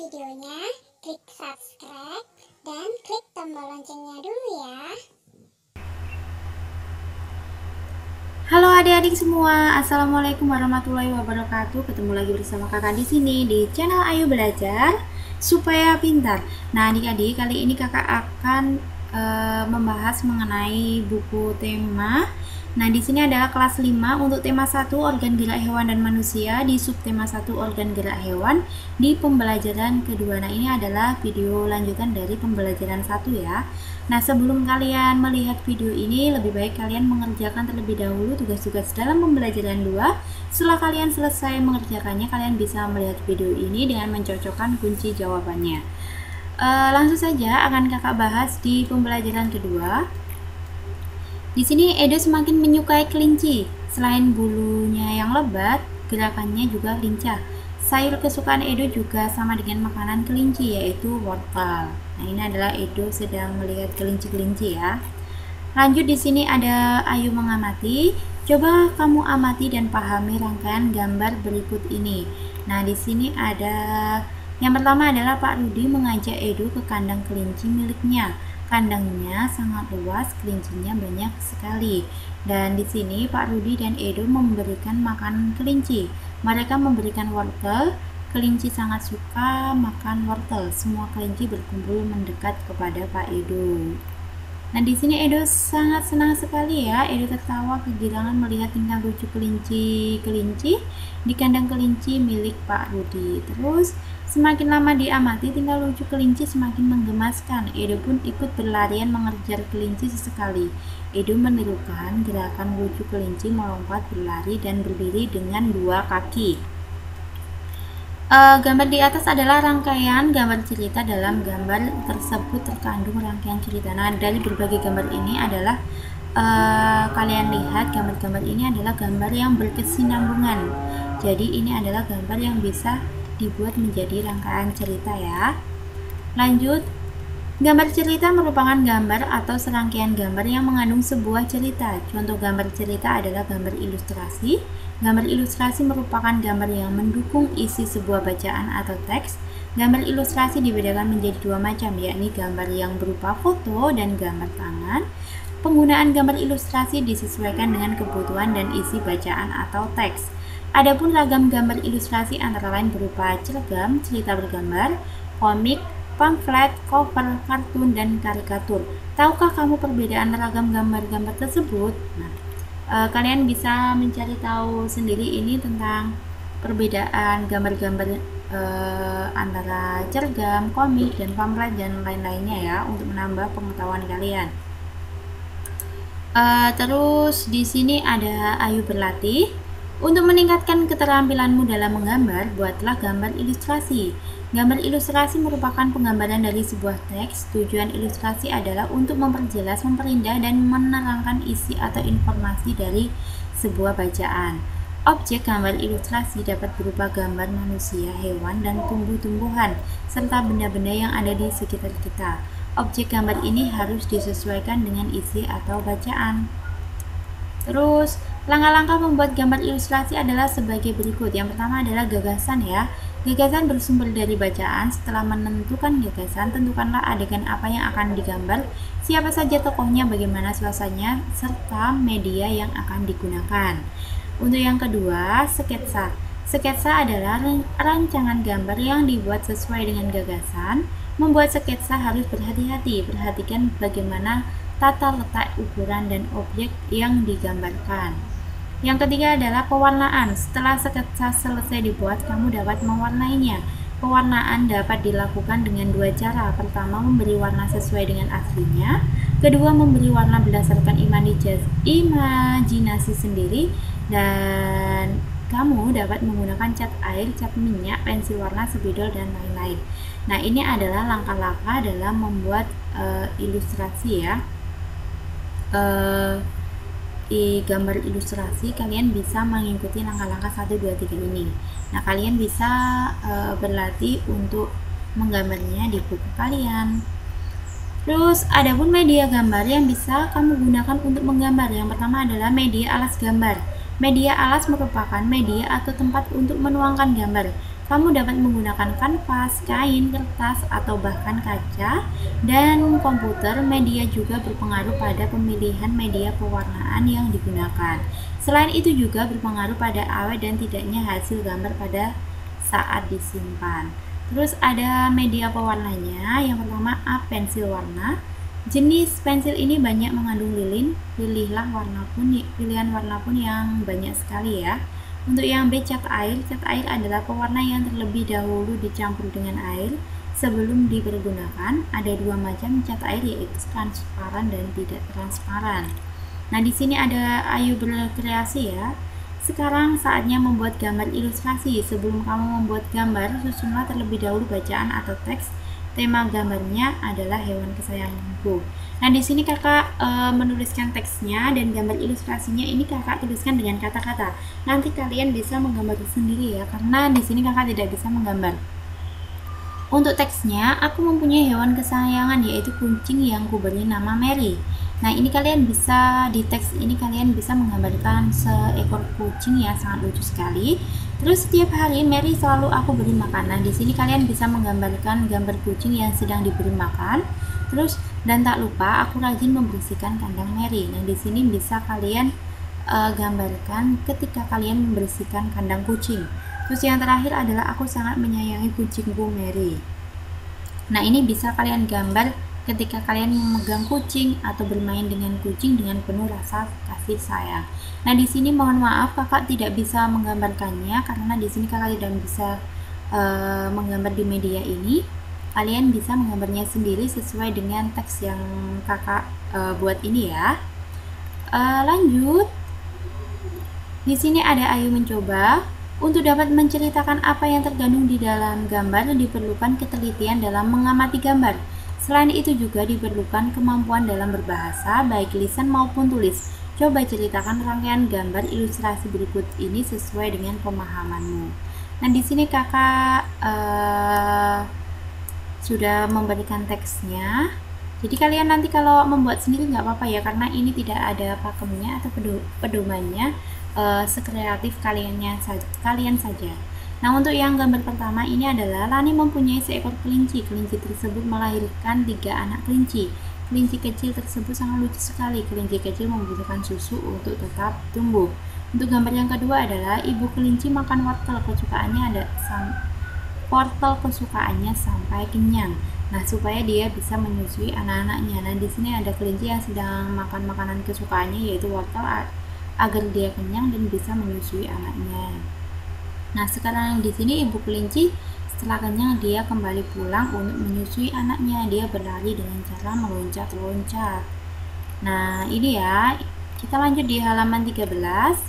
videonya, klik subscribe, dan klik tombol loncengnya dulu ya. Halo adik-adik semua, assalamualaikum warahmatullahi wabarakatuh. Ketemu lagi bersama kakak di sini di channel Ayu Belajar Supaya Pintar. Nah adik-adik, kali ini kakak akan membahas mengenai buku tema. Nah di sini adalah kelas 5 untuk tema 1 organ gerak hewan dan manusia, di subtema 1 organ gerak hewan di pembelajaran kedua. Nah ini adalah video lanjutan dari pembelajaran 1 ya. Nah sebelum kalian melihat video ini, lebih baik kalian mengerjakan terlebih dahulu tugas-tugas dalam pembelajaran 2. Setelah kalian selesai mengerjakannya, kalian bisa melihat video ini dengan mencocokkan kunci jawabannya. Langsung saja akan kakak bahas di pembelajaran kedua. Di sini Edo semakin menyukai kelinci. Selain bulunya yang lebat, gerakannya juga lincah. Sayur kesukaan Edo juga sama dengan makanan kelinci, yaitu wortel. Nah, ini adalah Edo sedang melihat kelinci-kelinci ya. Lanjut, di sini ada Ayu mengamati. Coba kamu amati dan pahami rangkaian gambar berikut ini. Nah, di sini ada yang pertama adalah Pak Rudi mengajak Edo ke kandang kelinci miliknya. Kandangnya sangat luas, kelincinya banyak sekali. Dan di sini Pak Rudi dan Edo memberikan makan kelinci. Mereka memberikan wortel. Kelinci sangat suka makan wortel. Semua kelinci berkumpul mendekat kepada Pak Edo. Nah, di sini Edo sangat senang sekali ya. Edo tertawa kegirangan melihat tingkah lucu kelinci di kandang kelinci milik Pak Rudi. Terus semakin lama diamati, tingkah lucu kelinci semakin menggemaskan. Edo pun ikut berlarian mengejar kelinci sesekali. Edo menirukan gerakan lucu kelinci melompat, berlari, dan berdiri dengan dua kaki. Gambar di atas adalah rangkaian gambar cerita. Dalam gambar tersebut terkandung rangkaian cerita. Nah, dari berbagai gambar ini adalah kalian lihat gambar-gambar ini adalah gambar yang berkesinambungan. Jadi ini adalah gambar yang bisa dibuat menjadi rangkaian cerita ya. Lanjut, gambar cerita merupakan gambar atau serangkaian gambar yang mengandung sebuah cerita. Contoh gambar cerita adalah gambar ilustrasi. Gambar ilustrasi merupakan gambar yang mendukung isi sebuah bacaan atau teks. Gambar ilustrasi dibedakan menjadi dua macam, yakni gambar yang berupa foto dan gambar tangan. Penggunaan gambar ilustrasi disesuaikan dengan kebutuhan dan isi bacaan atau teks. Adapun ragam gambar ilustrasi antara lain berupa cergam, cerita bergambar, komik, pamflet, cover, kartun, dan karikatur. Tahukah kamu perbedaan ragam gambar-gambar tersebut? Nah, kalian bisa mencari tahu sendiri ini tentang perbedaan gambar-gambar antara cergam, komik, dan pamflet, dan lain-lainnya ya, untuk menambah pengetahuan kalian. Terus di sini ada Ayu berlatih. Untuk meningkatkan keterampilanmu dalam menggambar, buatlah gambar ilustrasi. Gambar ilustrasi merupakan penggambaran dari sebuah teks. Tujuan ilustrasi adalah untuk memperjelas, memperindah, dan menerangkan isi atau informasi dari sebuah bacaan. Objek gambar ilustrasi dapat berupa gambar manusia, hewan, dan tumbuh-tumbuhan, serta benda-benda yang ada di sekitar kita. Objek gambar ini harus disesuaikan dengan isi atau bacaan. Terus, langkah-langkah membuat gambar ilustrasi adalah sebagai berikut. Yang pertama adalah gagasan ya. Gagasan bersumber dari bacaan. Setelah menentukan gagasan, tentukanlah adegan apa yang akan digambar, siapa saja tokohnya, bagaimana suasananya, serta media yang akan digunakan. Untuk yang kedua, sketsa. Sketsa adalah rancangan gambar yang dibuat sesuai dengan gagasan. Membuat sketsa harus berhati-hati. Perhatikan bagaimana tata letak, ukuran, dan objek yang digambarkan. Yang ketiga adalah pewarnaan. Setelah sketsa selesai dibuat, kamu dapat mewarnainya. Pewarnaan dapat dilakukan dengan dua cara. Pertama, memberi warna sesuai dengan aslinya. Kedua, memberi warna berdasarkan imajinasi sendiri. Dan kamu dapat menggunakan cat air, cat minyak, pensil warna, spidol, dan lain-lain. Nah, ini adalah langkah-langkah dalam membuat ilustrasi ya. Di gambar ilustrasi kalian bisa mengikuti langkah-langkah 1, 2, 3 ini. Nah, kalian bisa berlatih untuk menggambarnya di buku kalian. Terus adapun media gambar yang bisa kamu gunakan untuk menggambar. Yang pertama adalah media alas gambar. Media alas merupakan media atau tempat untuk menuangkan gambar. Kamu dapat menggunakan kanvas, kain, kertas, atau bahkan kaca, dan komputer. Media juga berpengaruh pada pemilihan media pewarnaan yang digunakan. Selain itu juga berpengaruh pada awet dan tidaknya hasil gambar pada saat disimpan. Terus ada media pewarnanya. Yang pertama A, pensil warna. Jenis pensil ini banyak mengandung lilin. Pilihan warna pun yang banyak sekali ya. Untuk yang B, cat air. Cat air adalah pewarna yang terlebih dahulu dicampur dengan air sebelum dipergunakan. Ada dua macam cat air, yaitu transparan dan tidak transparan. Nah, di sini ada Ayu berkreasi ya. Sekarang saatnya membuat gambar ilustrasi. Sebelum kamu membuat gambar, susunlah terlebih dahulu bacaan atau teks. Tema gambarnya adalah hewan kesayanganku. Nah, di sini kakak menuliskan teksnya dan gambar ilustrasinya ini kakak tuliskan dengan kata-kata. Nanti kalian bisa menggambar sendiri ya, karena di sini kakak tidak bisa menggambar. Untuk teksnya, aku mempunyai hewan kesayangan yaitu kucing yang kuberi nama Mary. Nah, ini kalian bisa di teks ini kalian bisa menggambarkan seekor kucing yang sangat lucu sekali. Terus setiap hari Mary selalu aku beri makan. Nah, di sini kalian bisa menggambarkan gambar kucing yang sedang diberi makan. Terus dan tak lupa aku rajin membersihkan kandang Mary. Nah, di sini bisa kalian gambarkan ketika kalian membersihkan kandang kucing. Terus yang terakhir adalah aku sangat menyayangi kucingku Mary. Nah, ini bisa kalian gambar ketika kalian memegang kucing atau bermain dengan kucing dengan penuh rasa kasih sayang. Nah, di sini mohon maaf kakak tidak bisa menggambarkannya karena di sini kakak tidak bisa menggambar di media ini. Kalian bisa menggambarnya sendiri sesuai dengan teks yang kakak buat ini ya. Lanjut. Di sini ada Ayu mencoba. Untuk dapat menceritakan apa yang terkandung di dalam gambar, diperlukan ketelitian dalam mengamati gambar. Selain itu juga diperlukan kemampuan dalam berbahasa, baik lisan maupun tulis. Coba ceritakan rangkaian gambar ilustrasi berikut ini sesuai dengan pemahamanmu. Nah, di sini kakak sudah memberikan teksnya. Jadi kalian nanti kalau membuat sendiri nggak apa-apa ya, karena ini tidak ada pakemnya atau pedomannya. Sekreatif kalian saja. Nah, untuk yang gambar pertama ini adalah Lani mempunyai seekor kelinci. Kelinci tersebut melahirkan 3 anak kelinci. Kelinci kecil tersebut sangat lucu sekali. Kelinci kecil membutuhkan susu untuk tetap tumbuh. Untuk gambar yang kedua adalah ibu kelinci makan wortel kesukaannya sampai kenyang. Nah, supaya dia bisa menyusui anak-anaknya. Nah, di sini ada kelinci yang sedang makan makanan kesukaannya yaitu wortel agar dia kenyang dan bisa menyusui anaknya. Nah, sekarang di sini ibu kelinci setelah kenyang dia kembali pulang untuk menyusui anaknya. Dia berlari dengan cara meloncat-loncat. Nah, ini ya. Kita lanjut di halaman 13.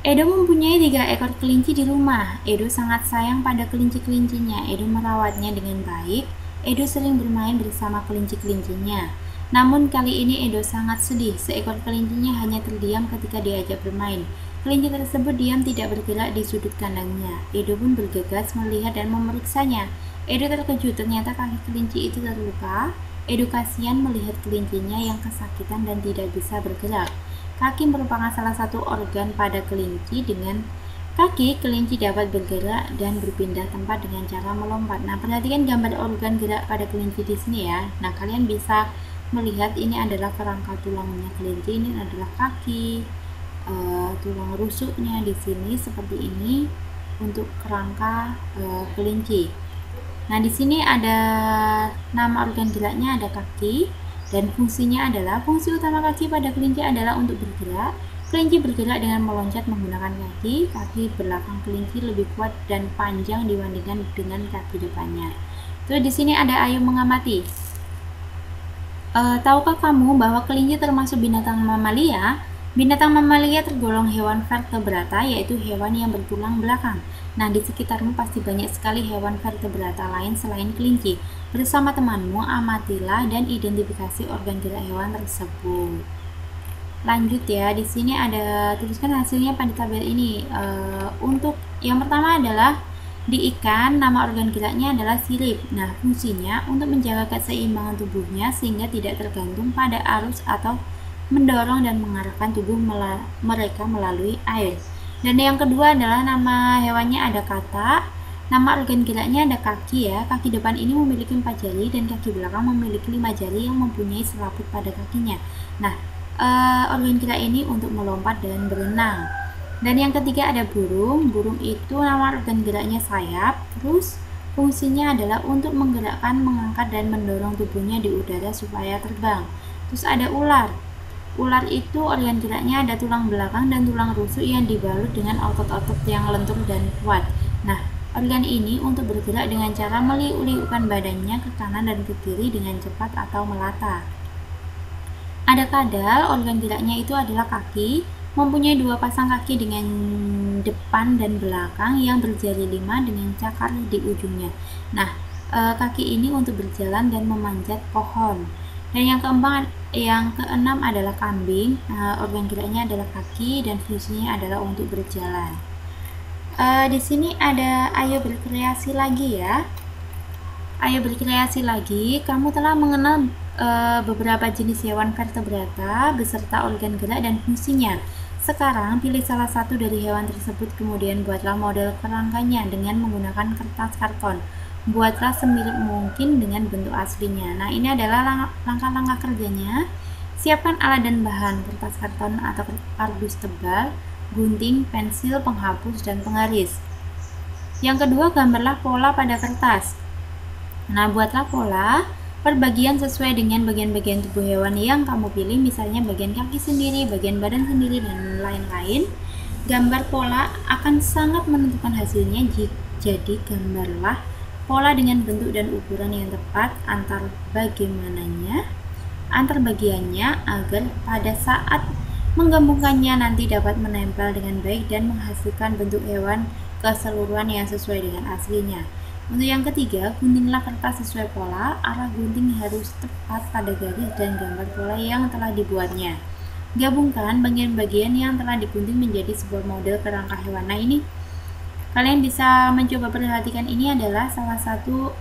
Edo mempunyai 3 ekor kelinci di rumah. Edo sangat sayang pada kelinci-kelincinya. Edo merawatnya dengan baik. Edo sering bermain bersama kelinci-kelincinya. Namun kali ini Edo sangat sedih. Seekor kelincinya hanya terdiam ketika diajak bermain. Kelinci tersebut diam tidak bergerak di sudut kandangnya. Edo pun bergegas melihat dan memeriksanya. Edo terkejut, ternyata kaki kelinci itu terluka. Edo kasihan melihat kelincinya yang kesakitan dan tidak bisa bergerak. Kaki merupakan salah satu organ pada kelinci. Dengan kaki, kelinci dapat bergerak dan berpindah tempat dengan cara melompat. Nah, perhatikan gambar organ gerak pada kelinci di sini ya. Nah, kalian bisa melihat ini adalah kerangka tulangnya kelinci, ini adalah kaki, tulang rusuknya di sini seperti ini untuk kerangka kelinci. Nah, di sini ada nama organ geraknya, ada kaki, dan fungsinya adalah fungsi utama kaki pada kelinci adalah untuk bergerak. Kelinci bergerak dengan meloncat menggunakan kaki. Kaki belakang kelinci lebih kuat dan panjang dibandingkan dengan kaki depannya. Terus di sini ada Ayu mengamati. Tahukah kamu bahwa kelinci termasuk binatang mamalia? Binatang mamalia tergolong hewan vertebrata, yaitu hewan yang bertulang belakang. Nah, di sekitarmu pasti banyak sekali hewan vertebrata lain selain kelinci. Bersama temanmu, amatilah dan identifikasi organ gerak hewan tersebut. Lanjut ya, di sini ada tuliskan hasilnya pada tabel ini. Untuk yang pertama adalah di ikan, nama organ geraknya adalah sirip. Nah, fungsinya untuk menjaga keseimbangan tubuhnya sehingga tidak tergantung pada arus atau mendorong dan mengarahkan tubuh mereka melalui air. Dan yang kedua adalah nama hewannya ada katak. Nama organ geraknya ada kaki ya. Kaki depan ini memiliki 4 jari dan kaki belakang memiliki 5 jari yang mempunyai selaput pada kakinya. Nah, organ gerak ini untuk melompat dan berenang. Dan yang ketiga ada burung. Burung itu nama organ geraknya sayap. Terus fungsinya adalah untuk menggerakkan, mengangkat, dan mendorong tubuhnya di udara supaya terbang. Terus ada ular. Ular itu organ geraknya ada tulang belakang dan tulang rusuk yang dibalut dengan otot-otot yang lentur dan kuat. Nah, organ ini untuk bergerak dengan cara meliuk-liukkan badannya ke kanan dan ke kiri dengan cepat atau melata. Ada kadal, organ geraknya itu adalah kaki, mempunyai 2 pasang kaki dengan depan dan belakang yang berjari 5 dengan cakar di ujungnya. Nah, kaki ini untuk berjalan dan memanjat pohon. Dan yang keenam adalah kambing. Organ geraknya adalah kaki dan fungsinya adalah untuk berjalan. Di sini ada ayo berkreasi lagi ya. Ayo berkreasi lagi. Kamu telah mengenal beberapa jenis hewan vertebrata beserta organ gerak dan fungsinya. Sekarang pilih salah satu dari hewan tersebut kemudian buatlah model kerangkanya dengan menggunakan kertas karton. Buatlah semirip mungkin dengan bentuk aslinya. Nah, ini adalah langkah-langkah kerjanya. Siapkan alat dan bahan: kertas karton atau kardus tebal, gunting, pensil, penghapus, dan penggaris. Yang kedua, gambarlah pola pada kertas. Nah, buatlah pola perbagian sesuai dengan bagian-bagian tubuh hewan yang kamu pilih, misalnya bagian kaki sendiri, bagian badan sendiri, dan lain-lain. Gambar pola akan sangat menentukan hasilnya, jadi gambarlah pola dengan bentuk dan ukuran yang tepat antar bagiannya agar pada saat menggabungkannya nanti dapat menempel dengan baik dan menghasilkan bentuk hewan keseluruhan yang sesuai dengan aslinya. Untuk yang ketiga, guntinglah kertas sesuai pola. Arah gunting harus tepat pada garis dan gambar pola yang telah dibuatnya. Gabungkan bagian-bagian yang telah digunting menjadi sebuah model kerangka hewan. Nah, ini kalian bisa mencoba perhatikan, ini adalah salah satu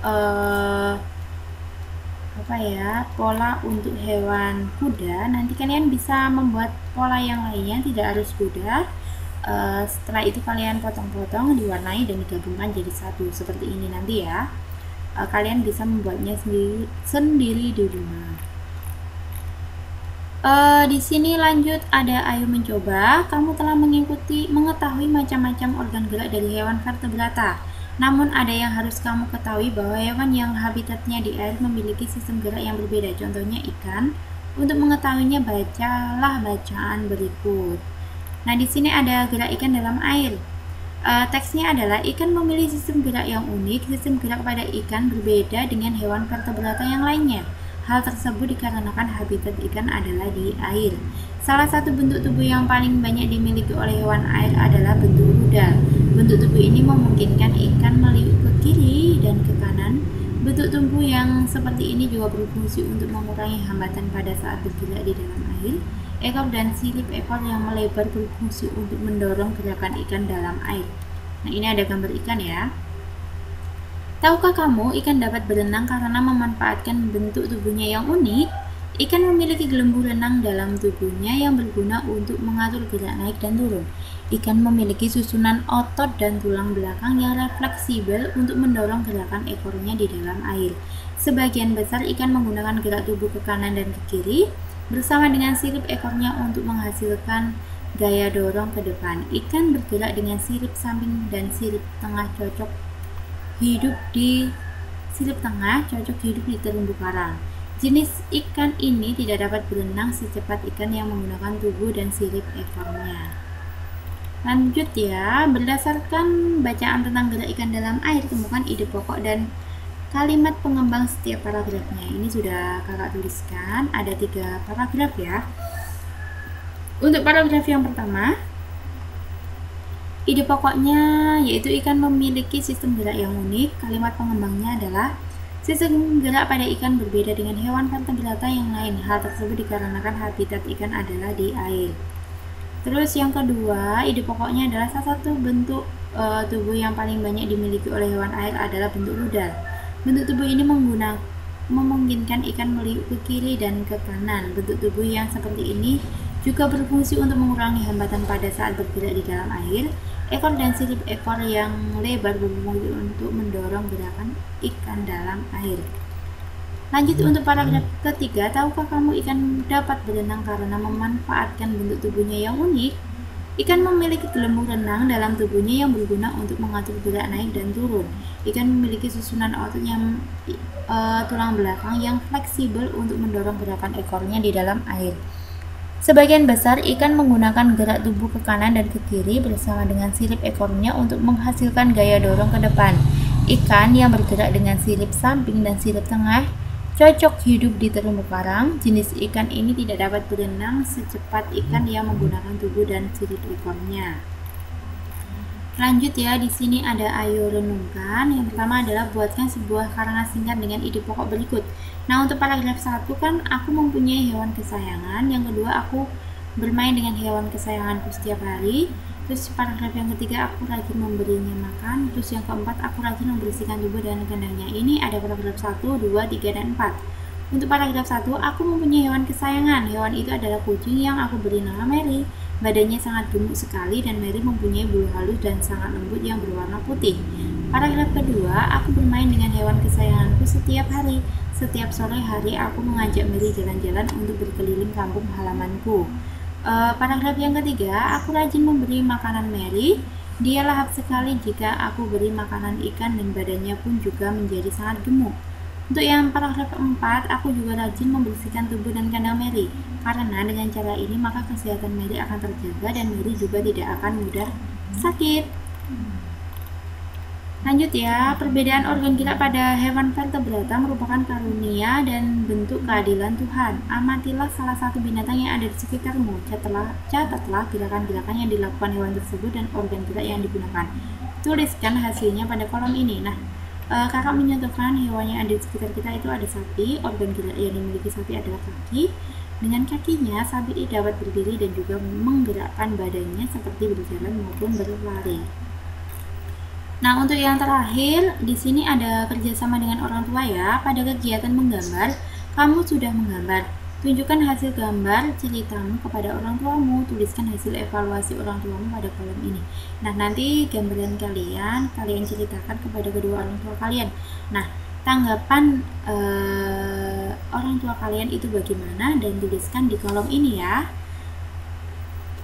pola untuk hewan kuda. Nanti kalian bisa membuat pola yang lainnya, tidak harus kuda. Setelah itu kalian potong-potong, diwarnai dan digabungkan jadi satu seperti ini nanti ya. Kalian bisa membuatnya sendiri di rumah. Di sini lanjut ada ayo mencoba. Kamu telah mengetahui macam-macam organ gerak dari hewan vertebrata. Namun ada yang harus kamu ketahui bahwa hewan yang habitatnya di air memiliki sistem gerak yang berbeda. Contohnya ikan. Untuk mengetahuinya bacalah bacaan berikut. Nah, di sini ada gerak ikan dalam air. Teksnya adalah ikan memiliki sistem gerak yang unik. Sistem gerak pada ikan berbeda dengan hewan vertebrata yang lainnya. Hal tersebut dikarenakan habitat ikan adalah di air. Salah satu bentuk tubuh yang paling banyak dimiliki oleh hewan air adalah bentuk rudal. Bentuk tubuh ini memungkinkan ikan meliuk ke kiri dan ke kanan. Bentuk tubuh yang seperti ini juga berfungsi untuk mengurangi hambatan pada saat bergerak di dalam air. Ekor dan sirip ekor yang melebar berfungsi untuk mendorong gerakan ikan dalam air. Nah, ini ada gambar ikan ya. Tahukah kamu ikan dapat berenang karena memanfaatkan bentuk tubuhnya yang unik? Ikan memiliki gelembung renang dalam tubuhnya yang berguna untuk mengatur gerak naik dan turun. Ikan memiliki susunan otot dan tulang belakang yang fleksibel untuk mendorong gerakan ekornya di dalam air. Sebagian besar ikan menggunakan gerak tubuh ke kanan dan ke kiri bersama dengan sirip ekornya untuk menghasilkan gaya dorong ke depan. Ikan bergerak dengan sirip samping dan sirip tengah cocok hidup di terumbu karang. Jenis ikan ini tidak dapat berenang secepat ikan yang menggunakan tubuh dan sirip ekornya. Lanjut ya, berdasarkan bacaan tentang gerak ikan dalam air, temukan ide pokok dan kalimat pengembang setiap paragrafnya. Ini sudah kakak tuliskan, ada 3 paragraf ya. Untuk paragraf yang pertama, ide pokoknya yaitu ikan memiliki sistem gerak yang unik. Kalimat pengembangnya adalah sistem gerak pada ikan berbeda dengan hewan vertebrata yang lain. Hal tersebut dikarenakan habitat ikan adalah di air. Terus yang kedua, ide pokoknya adalah salah satu bentuk tubuh yang paling banyak dimiliki oleh hewan air adalah bentuk rudal. Bentuk tubuh ini memungkinkan ikan meliuk ke kiri dan ke kanan. Bentuk tubuh yang seperti ini juga berfungsi untuk mengurangi hambatan pada saat bergerak di dalam air. Ekor dan sirip ekor yang lebar berfungsi untuk mendorong gerakan ikan dalam air. Lanjut untuk paragraf ketiga, tahukah kamu ikan dapat berenang karena memanfaatkan bentuk tubuhnya yang unik? Ikan memiliki gelembung renang dalam tubuhnya yang berguna untuk mengatur gerak naik dan turun. Ikan memiliki susunan otot yang tulang belakang yang fleksibel untuk mendorong gerakan ekornya di dalam air. Sebagian besar ikan menggunakan gerak tubuh ke kanan dan ke kiri bersama dengan sirip ekornya untuk menghasilkan gaya dorong ke depan. Ikan yang bergerak dengan sirip samping dan sirip tengah cocok hidup di terumbu karang. Jenis ikan ini tidak dapat berenang secepat ikan yang menggunakan tubuh dan sirip ekornya. Lanjut ya, di sini ada ayo renungkan. Yang pertama adalah buatkan sebuah karangan singkat dengan ide pokok berikut. Nah, untuk paragraf 1 kan aku mempunyai hewan kesayangan. Yang kedua, aku bermain dengan hewan kesayanganku setiap hari. Terus paragraf yang ketiga, aku rajin memberinya makan. Terus yang keempat, aku rajin membersihkan tubuh dan kandangnya. Ini ada paragraf 1, 2, 3, dan 4. Untuk paragraf 1, aku mempunyai hewan kesayangan. Hewan itu adalah kucing yang aku beri nama Mary. Badannya sangat gemuk sekali dan Mary mempunyai bulu halus dan sangat lembut yang berwarna putih. Paragraf kedua, aku bermain dengan hewan kesayanganku setiap hari. Setiap sore hari aku mengajak Mary jalan-jalan untuk berkeliling kampung halamanku. Paragraf yang ketiga, aku rajin memberi makanan Mary. Dia lahap sekali jika aku beri makanan ikan dan badannya pun juga menjadi sangat gemuk. Untuk yang paragraf 4, aku juga rajin membersihkan tubuh dan kandang Mary. Karena dengan cara ini maka kesehatan Mary akan terjaga dan Mary juga tidak akan mudah sakit. Lanjut ya, perbedaan organ gerak pada hewan vertebrata merupakan karunia dan bentuk keadilan Tuhan. Amatilah salah satu binatang yang ada di sekitarmu. Catatlah gerakan-gerakan yang dilakukan hewan tersebut dan organ gerak yang digunakan. Tuliskan hasilnya pada kolom ini. Nah, kakak menyontohkan hewan yang ada di sekitar kita itu ada sapi. Organ gerak yang dimiliki sapi adalah kaki. Dengan kakinya, sapi dapat berdiri dan juga menggerakkan badannya seperti berjalan maupun berlari. Nah, untuk yang terakhir, di sini ada kerjasama dengan orang tua ya. Pada kegiatan menggambar, kamu sudah menggambar. Tunjukkan hasil gambar ceritamu kepada orang tuamu. Tuliskan hasil evaluasi orang tuamu pada kolom ini. Nah, nanti gambaran kalian ceritakan kepada kedua orang tua kalian. Nah, tanggapan orang tua kalian itu bagaimana dan tuliskan di kolom ini ya.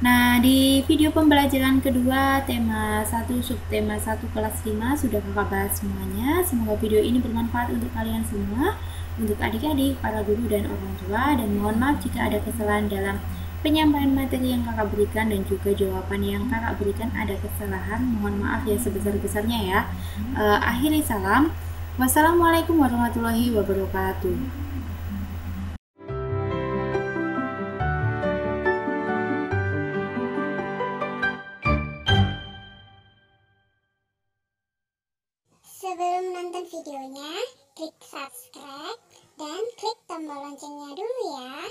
Nah, di video pembelajaran kedua tema 1 subtema 1 kelas 5 sudah kakak bahas semuanya. Semoga video ini bermanfaat untuk kalian semua, untuk adik-adik, para guru dan orang tua, dan mohon maaf jika ada kesalahan dalam penyampaian materi yang kakak berikan dan juga jawaban yang kakak berikan ada kesalahan. Mohon maaf ya sebesar-besarnya ya. Akhiri salam. Wassalamualaikum warahmatullahi wabarakatuh. Sebelum nonton videonya, klik subscribe dan klik tombol loncengnya dulu ya.